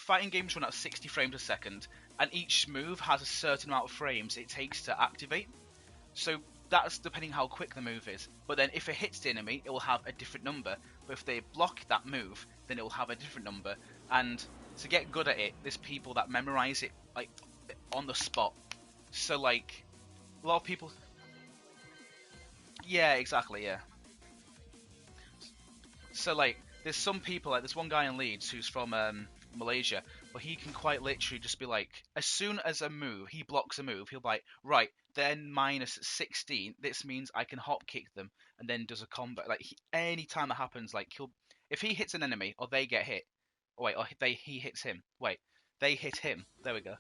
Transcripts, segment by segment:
fighting games run at 60 frames a second, and each move has a certain amount of frames it takes to activate. So that's depending how quick the move is. But then if it hits the enemy, it will have a different number. But if they block that move, then it will have a different number. And to get good at it, there's people that memorize it like on the spot. So like a lot of people. Yeah, exactly. Yeah. So like there's some people, like there's one guy in Leeds who's from Malaysia, but he can quite literally just be like, as soon as he blocks a move, he'll be like, right, then minus 16, this means I can hop kick them, and then does a combo. Like any time that happens, like if he hits an enemy or they get hit, he hits him. Wait, they hit him. There we go.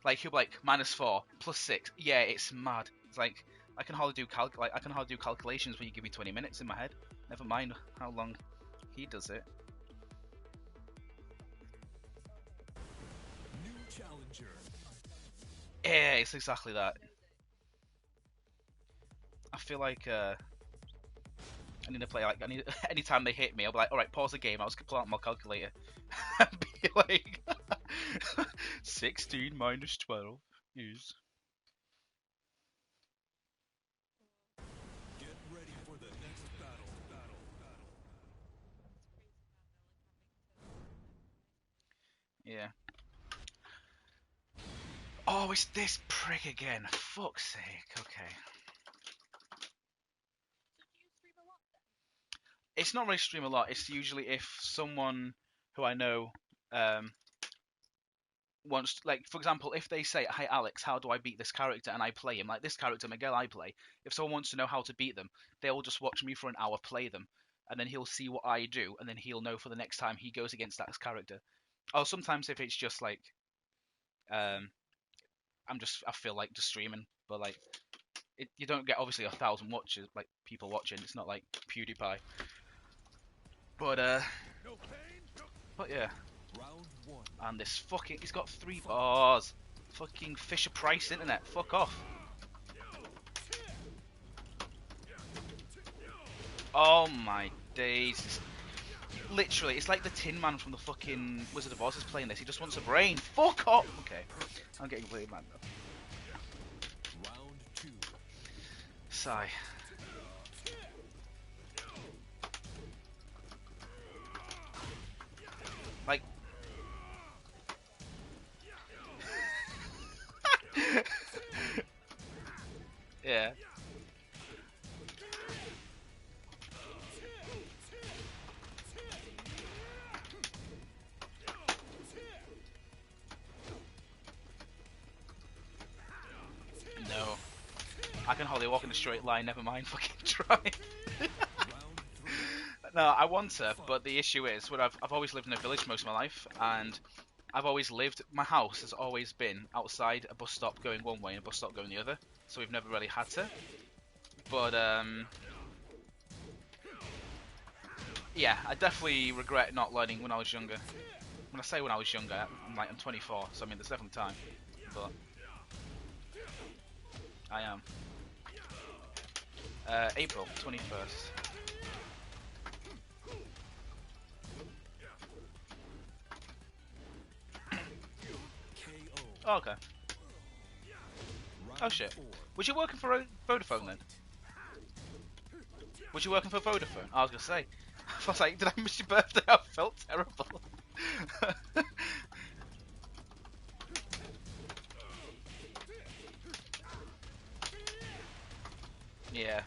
Like he'll be like -4 +6. Yeah, it's mad. It's like I can hardly do calculations when you give me 20 minutes in my head. Never mind how long he does it. New challenger. Yeah, it's exactly that. I feel like I need to play like anytime they hit me, I'll be like, all right, pause the game. I'll just pull out my calculator and be like, 16 minus 12 is. Get ready for the next battle. Yeah. Oh, it's this prick again. Fuck's sake. Okay. It's not really stream a lot. It's usually if someone who I know wants, like, for example, if they say, "Hi Alex, how do I beat this character?" and I play him, like this character Miguel I play. If someone wants to know how to beat them, they'll just watch me for an hour play them, and then he'll see what I do, and then he'll know for the next time he goes against that character. Or sometimes if it's just like, I feel like just streaming, but like, you don't get obviously 1,000 watches, like people watching. It's not like PewDiePie. But yeah. Round 1. And this he's got 3 bars. Fucking Fisher Price internet. Fuck off. Oh my days. Literally, it's like the Tin Man from the fucking Wizard of Oz is playing this. He just wants a brain. Fuck off. Okay. I'm getting completely mad though. Round 2. Sigh. Like. Yeah. No. I can hardly walk in a straight line, never mind fucking trying. No, I want to, but the issue is, I've always lived in a village most of my life, and my house has always been outside a bus stop going one way and a bus stop going the other, so we've never really had to. But, yeah, I definitely regret not learning when I was younger. When I say when I was younger, I'm 24, so I mean, there's definitely time, but I am. April 21st. Oh, okay. Oh shit. Was you working for Vodafone then? Was you working for Vodafone? I was gonna say. I was like, did I miss your birthday? I felt terrible. Yeah.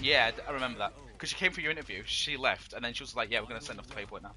Yeah, I remember that. Because she came for your interview, she left, and then she was like, yeah, we're gonna send off the paperwork now.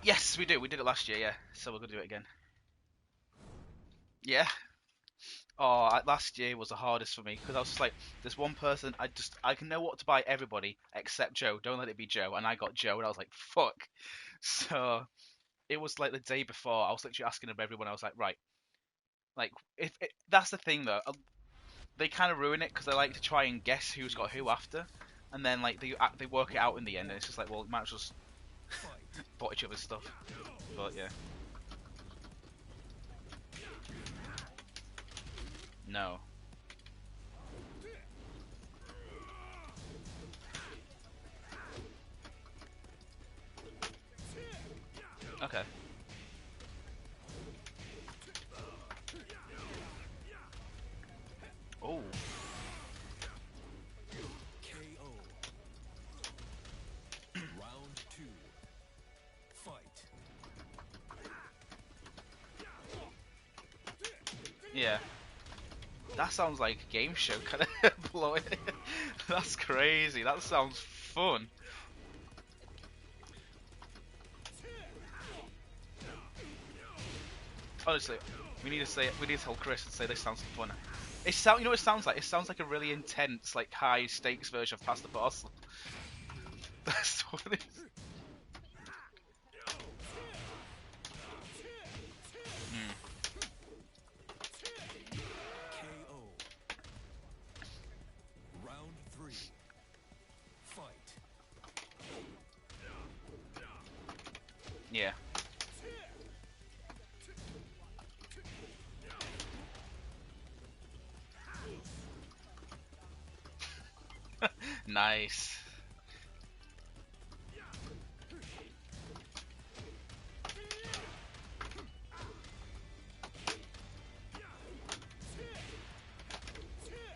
Yes, we do. We did it last year, yeah. So we're gonna do it again. Yeah. Oh, last year was the hardest for me because I was just like, there's one person I can know what to buy everybody except Joe. Don't let it be Joe. And I got Joe, and I was like, fuck. So it was like the day before. I was literally asking of everyone. I was like, right, like if that's the thing though, they kind of ruin it because they like to try and guess who's got who after, and then like they work it out in the end, and it's just like, well, you might as well just bought each other's stuff. But yeah, no. Okay. Oh. KO. Round 2. Fight. Yeah. That sounds like a game show kind of blowing. That's crazy. That sounds fun. Honestly, we need to say it. We need to tell Chris and say this sounds fun. You know what it sounds like? It sounds like a really intense, like high stakes version of Pass the Parcel. That's what it is. Mm. KO. Round 3. Fight. Yeah. Nice.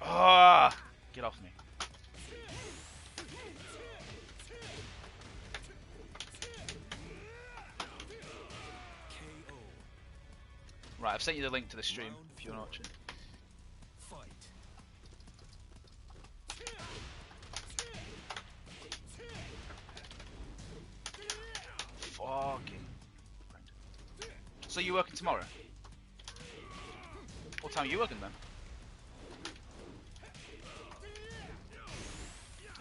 Ah! Get off me. KO. Right, I've sent you the link to the stream if you want to watch it. Fight. Fucking. So you working tomorrow? What time are you working then?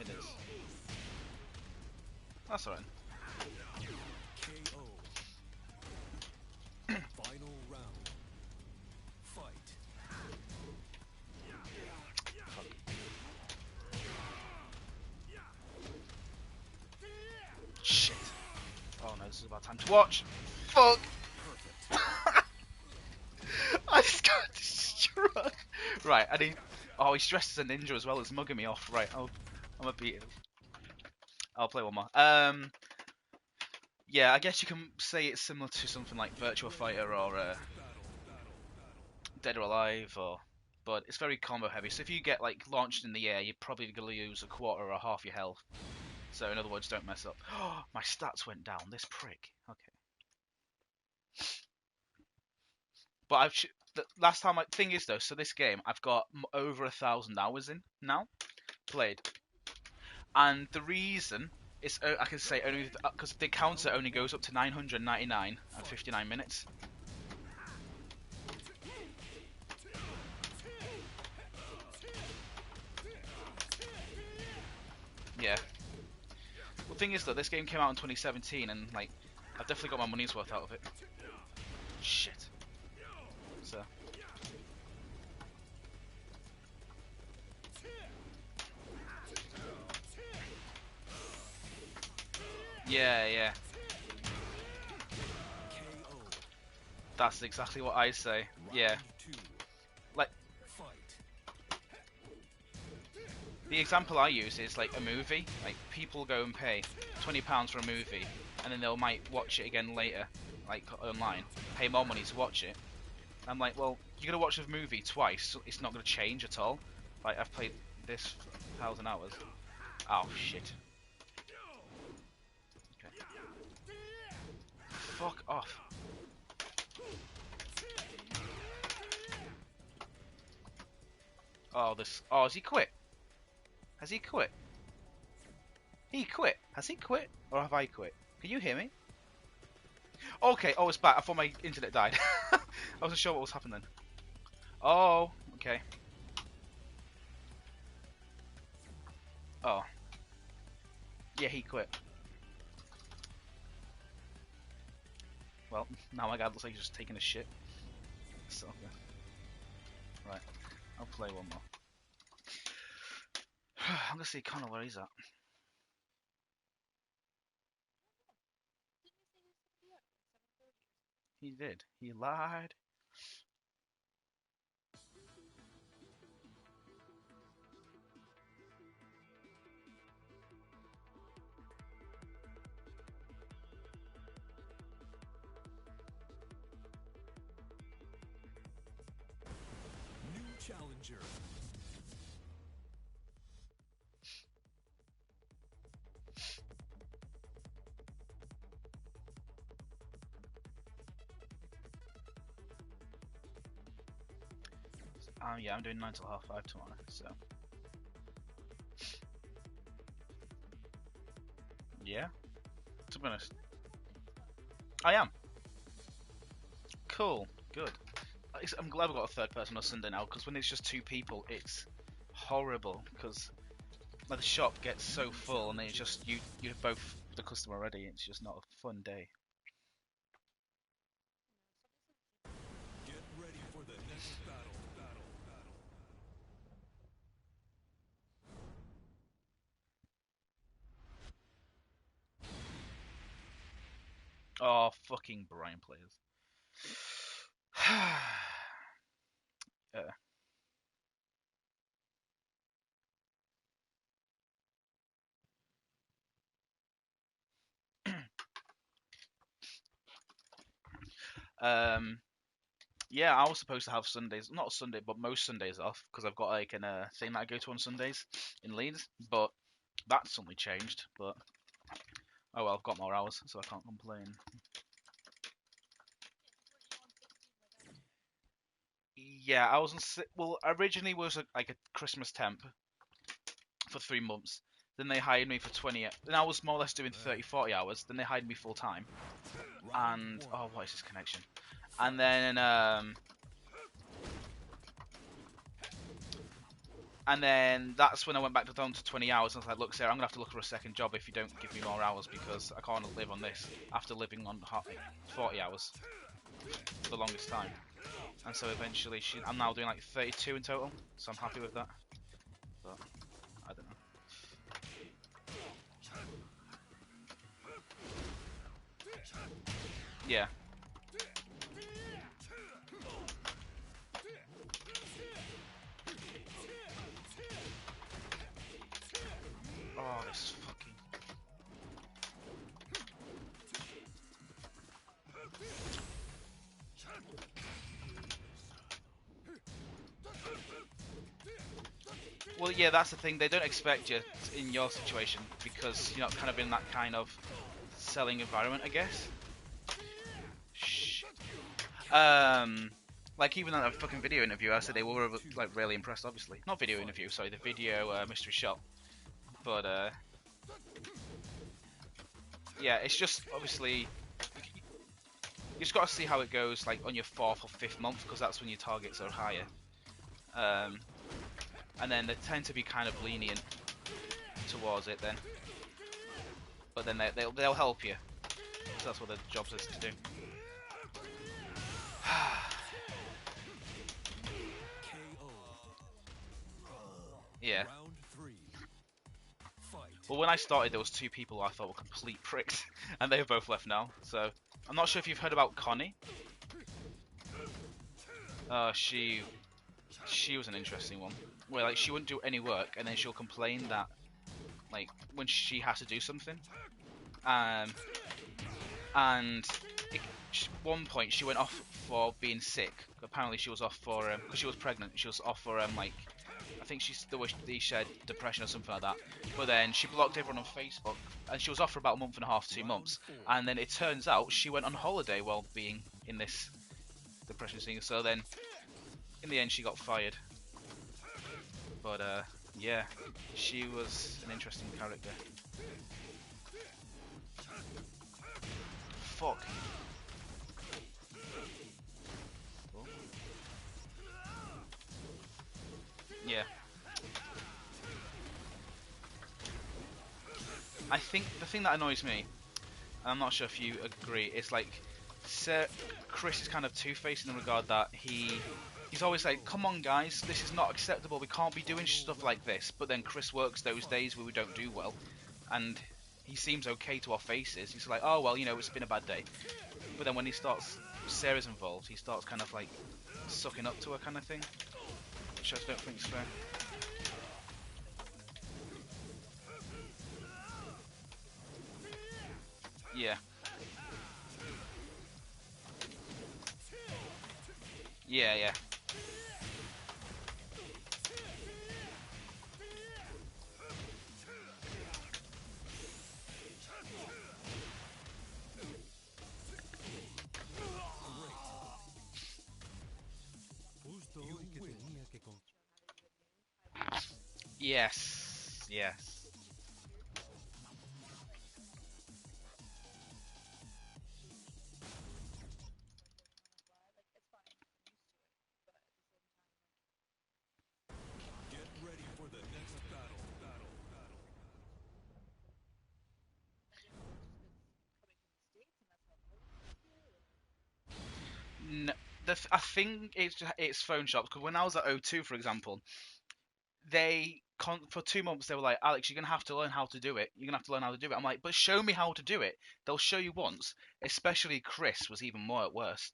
It is. That's alright. KO. Final round. Fight. Shit. Oh no, this is about time to watch. Fuck. I just got destroyed. Right, I need. Oh, he's dressed as a ninja as well. It's mugging me off. Right, I'm gonna beat him. I'll play one more. Yeah, I guess you can say it's similar to something like Virtua Fighter or Dead or Alive, but it's very combo heavy. So if you get like launched in the air, you're probably gonna lose a quarter or half your health. So in other words, don't mess up. Oh, my stats went down. This prick. Okay. But the last time thing is though, so this game I've got over 1,000 hours in now played, and the reason is I can say only because the counter only goes up to 999 and 59 minutes. Yeah. Well, the thing is though, this game came out in 2017, and like I've definitely got my money's worth out of it. Shit. So. Yeah, yeah. KO. That's exactly what I say. Yeah. Round 2. Like Fight. the example I use is like a movie. Like people go and pay £20 for a movie, and then they'll might watch it again later, like online, pay more money to watch it. I'm like, well, you're gonna watch a movie twice, so it's not gonna change at all. Like I've played this for 1,000 hours. Oh shit. Okay. Fuck off. Oh, this. Oh, has he quit? Has he quit? He quit. Has he quit? Or have I quit? Can you hear me? Okay, oh, it's back. I thought my internet died. I wasn't sure what was happening. Oh, okay. Oh. Yeah, he quit. Well, now my guy looks like he's just taking a shit. So, okay. Right, I'll play one more. I'm gonna see Connor where he's at. He did. He lied. New challenger. Yeah, I'm doing 9 till half 5 tomorrow, so. Yeah, to be honest. I am. Cool, good. I'm glad we've got a third person on Sunday now, because when it's just 2 people, it's horrible, because the shop gets so full, and then it's just, you're both the customer already, it's just not a fun day. Get ready for the next battle. Oh, fucking Brian players. uh, yeah, I was supposed to have Sundays, not Sunday, but most Sundays off, because I've got like a thing that I go to on Sundays in Leeds, but that's suddenly changed, but oh well, I've got more hours, so I can't complain. Yeah, I was on well, originally was like a Christmas temp for 3 months. Then they hired me for 20. Then I was more or less doing 30, 40 hours. Then they hired me full time. Round And one. oh, what is this connection? And then that's when I went back down to 20 hours. And I was like, look, Sarah, I'm gonna have to look for a second job if you don't give me more hours, because I can't live on this after living on 40 hours for the longest time. And so eventually, I'm now doing like 32 in total. So I'm happy with that. But I don't know. Yeah. Oh, this fucking. Well, yeah, that's the thing. They don't expect you in your situation because you're not kind of in that kind of selling environment, I guess. Shh. Like even on a fucking video interview, I said they were like really impressed. Obviously, not video interview, sorry, the video mystery shop. But yeah, it's just obviously you just got to see how it goes, like on your 4th or 5th month, because that's when your targets are higher. And then they tend to be kind of lenient towards it then. But then they'll help you. So that's what their job is to do. KO. Yeah. Round 3. Fight. Well, when I started, there was 2 people who I thought were complete pricks, and they have both left now. So I'm not sure if you've heard about Connie. She was an interesting one. Where like she wouldn't do any work, and then she'll complain that like when she has to do something, and one point she went off for being sick. Apparently she was off for because she was pregnant. She was off for like I think she had depression or something like that. But then she blocked everyone on Facebook, and she was off for about a month and a half, 2 months. And then it turns out she went on holiday while being in this depression thing. So then, in the end, she got fired. But yeah, she was an interesting character. Fuck. Yeah. I think the thing that annoys me, and I'm not sure if you agree, is like Chris is kind of two-faced in the regard that he's always like, come on guys, this is not acceptable, we can't be doing stuff like this. But then Chris works those days where we don't do well, and he seems okay to our faces. He's like, oh well, you know, it's been a bad day. But then when Sarah's involved, he starts kind of like sucking up to her kind of thing, which I don't think is fair. Yeah. Yeah, yeah. Yes. Yes. Get ready for the next battle. No, I think it's phone shops, because when I was at O2, for example, for 2 months they were like, Alex, you're gonna have to learn how to do it. You're gonna have to learn how to do it. I'm like, but show me how to do it. They'll show you once. Especially Chris was even more worse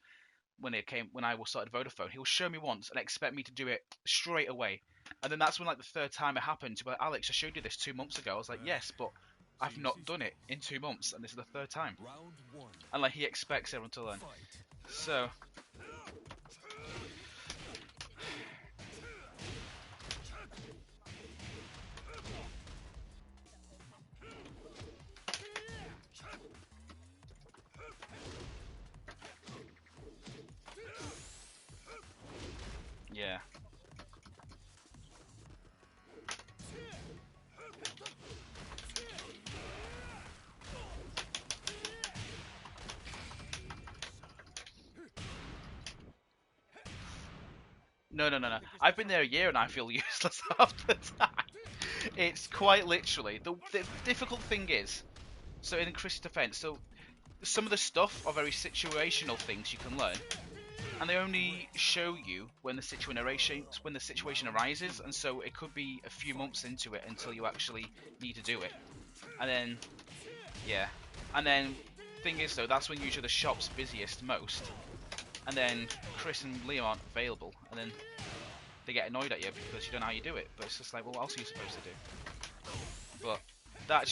when I was started Vodafone. He'll show me once and expect me to do it straight away. And then that's when like the third time it happened. To be like, Alex, I showed you this 2 months ago. I was like, yes, but I've not done it in 2 months, and this is the third time. Round one. And like he expects everyone to learn. Fight. So yeah. No, no, no, no. I've been there a year and I feel useless half the time. It's quite literally the difficult thing is, so in Chris' defense, so some of the stuff are very situational things you can learn, and they only show you when the situation arises, and so it could be a few months into it until you actually need to do it. And then yeah, and then thing is though, that's when usually the shop's busiest most, and then Chris and Liam aren't available, and then they get annoyed at you because you don't know how you do it. But it's just like, well, what else are you supposed to do? But I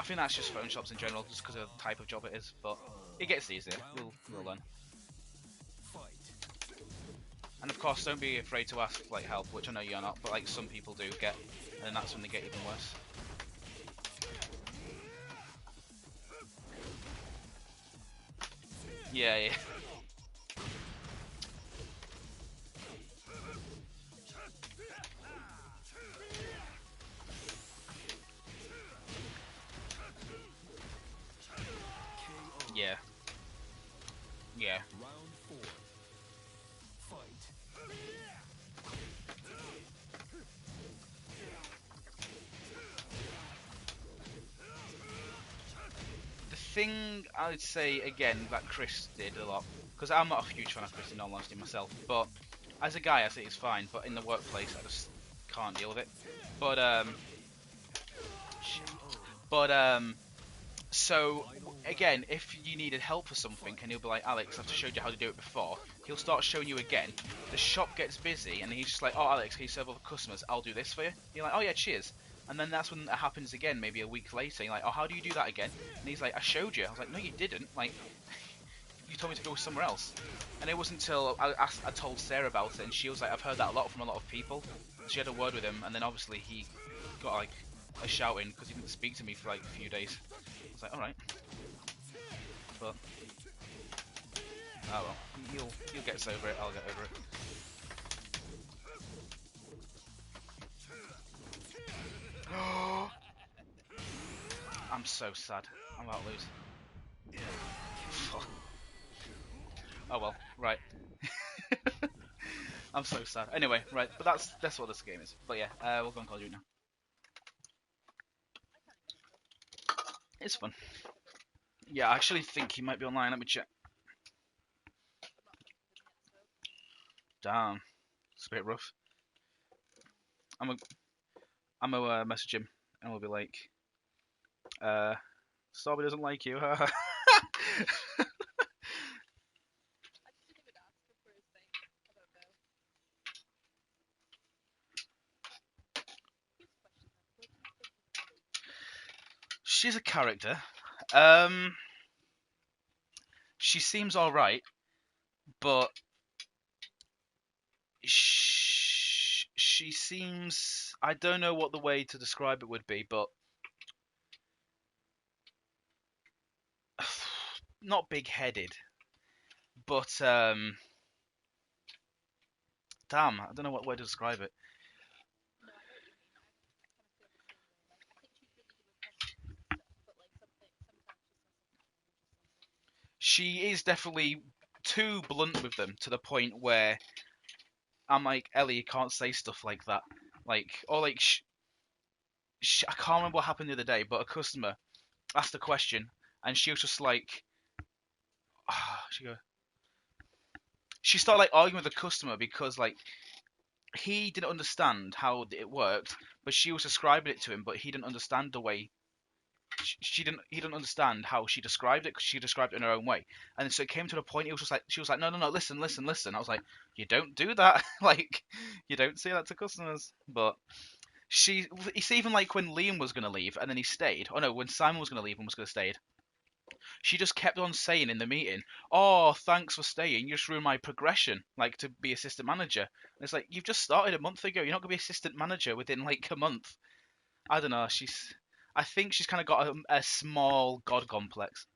think that's just phone shops in general, just because of the type of job it is. But it gets easier. We'll learn. Fight. And of course, don't be afraid to ask like help, which I know you're not, but like some people do get, and then that's when they get even worse. Yeah, yeah. Yeah. Yeah. Round four. Fight. The thing I'd say again that Chris did a lot, because I'm not a huge fan of Chris in all honesty myself, but as a guy I think he's fine, but in the workplace I just can't deal with it. But but so again, if you needed help for something, and he'll be like, Alex, I've showed you how to do it before. He'll start showing you again. The shop gets busy, and he's just like, oh, Alex, can you serve other customers? I'll do this for you. You're like, oh yeah, cheers. And then that's when it happens again, maybe a week later. You're like, oh, how do you do that again? And he's like, I showed you. I was like, no, you didn't. Like, you told me to go somewhere else. And it wasn't until I told Sarah about it, and she was like, I've heard that a lot from a lot of people. She had a word with him, and then obviously he got like a shouting because he didn't speak to me for like a few days. I was like, all right, but oh well, he'll get us over it. I'll get over it. I'm so sad. I'm about to lose. Oh well, right. I'm so sad. Anyway, right, but that's what this game is. But yeah, we'll go and call you now. It's fun. Yeah, I actually think he might be online. Let me check. Damn, it's a bit rough. I'm gonna message him and we'll be like, Sobby doesn't like you. She's a character. Um, she seems all right, but she seems. I don't know what the way to describe it would be, but not big-headed. But damn, I don't know what way to describe it. She is definitely too blunt with them to the point where I'm like, Ellie, you can't say stuff like that. Like, or like, I can't remember what happened the other day, but a customer asked a question and she was just like, she go, she started like arguing with the customer because like he didn't understand how it worked, but she was describing it to him, but he didn't understand the way she didn't. He didn't understand how she described it because she described it in her own way, and so it came to the point. He was just like, she was like, no, no, no, listen, listen, listen. I was like, you don't do that. Like, you don't say that to customers. But it's even like when Liam was gonna leave and then he stayed. Oh no, when Simon was gonna leave and was gonna stay, she just kept on saying in the meeting, "Oh, thanks for staying. You just ruined my progression, like to be assistant manager." And it's like you've just started a month ago. You're not gonna be assistant manager within like a month. I don't know. I think she's kind of got a small god complex.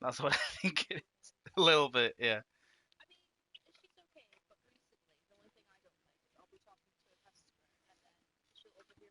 That's what I think it is. A little bit, yeah.